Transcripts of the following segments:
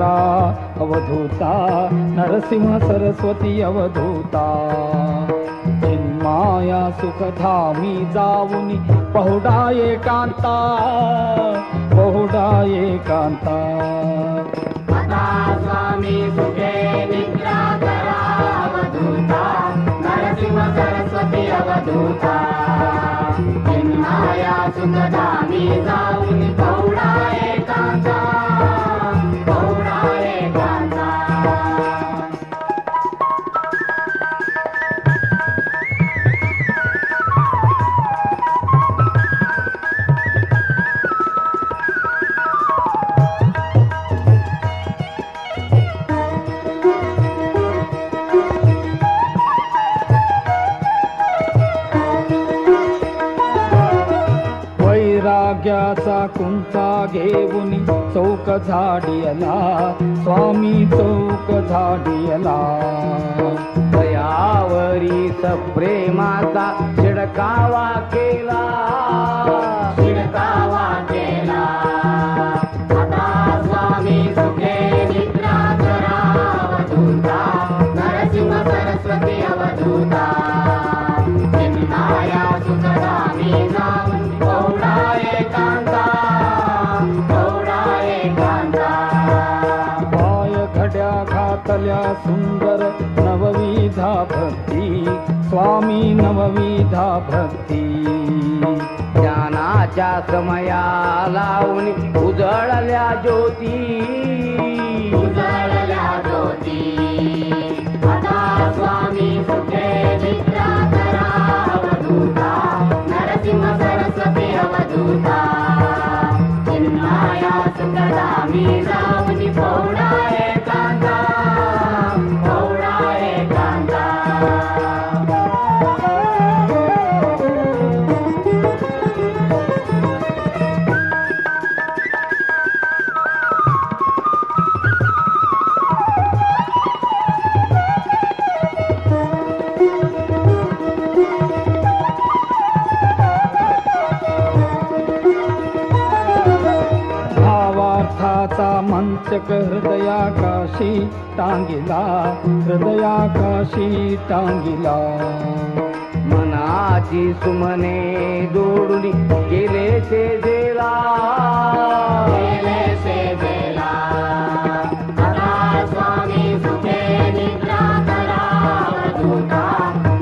करा अवधूता, नरसिंह सरस्वती अवधूता. चिन्माया सुखधामी जाऊनी पहुडा एकांता, पहुडा एकांता. आता स्वामी सुखे निद्रा करा अवधूता, नरसिंह सरस्वती अवधूता. चिन्माया सुखधामी जाऊन पहुडा एकांता, पहुडा एकांता. वैराग्याचा कुंचा घेऊनी चौक झाडियला, स्वामी चौक झाडियला. दयावरी सप्रेमाचा शिडकावा केला, शिडकावा केला. आता स्वामी सुखे निद्रा करा अवधूता, नरसिंह सरस्वती अवधूता. चिन्माया सुखधामी जाऊन पहुडा एकांता, पहुडा एकांता. पाय घड्या घातल्या सुंदर नवविधा भक्ती, स्वामी नवविधा भक्ती. ज्ञानाच्या समया लावून उजळल्या ज्योती, उजळल्या ज्योती. आता स्वामी सुखे निद्रा करा अवधूता, नरसिंह सरस्वती अवधूता. चिन्माया सुखधामी जाऊन पहुडा एकांता, पहुडा एकांता. भावार्थाचा मंचक हृदयाकाशी टांगिला, हृदयाकाशी टांगिला. मनाची सुमने जोडून गेले सेजेला, गेले सेवेला. आता स्वामी सुखे निद्रा करा अवधूता,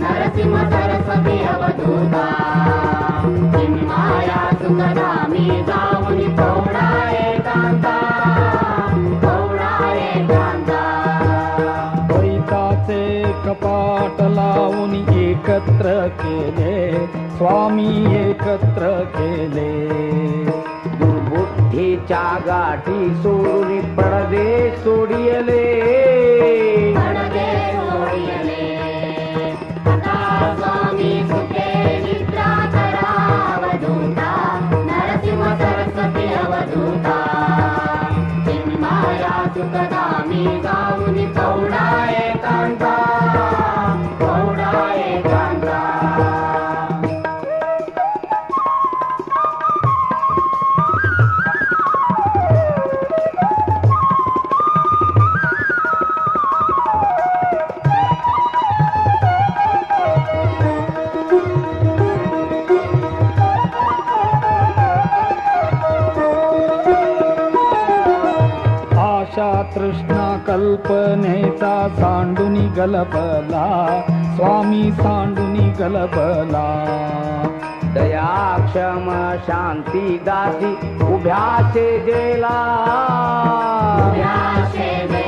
नरसिंह सरस्वती अवधूता. चिन्माया सुखधामी जाऊन पहुडा एकांता, पहुडा एकांता. द्वैताचे कपाट लावून एकत्र केले, स्वामी एकत्र केले. दुर्बुद्धीच्या गाठी सोडून पडदे सोडियले, पडदे सोडियले. आता स्वामी सुखे निद्रा करा अवधूता, नरसिंह सरस्वती अवधूता. चिन्माया सुखधामी जाऊन पहुडा एकांता, पहुडा एकांता. आशा तृष्णा कल्पनेचा सांडूनी गलबला, स्वामी सांडूनी गलबला. दया क्षम शांती दासी उभ्या सेजेला, उभ्या सेवेला.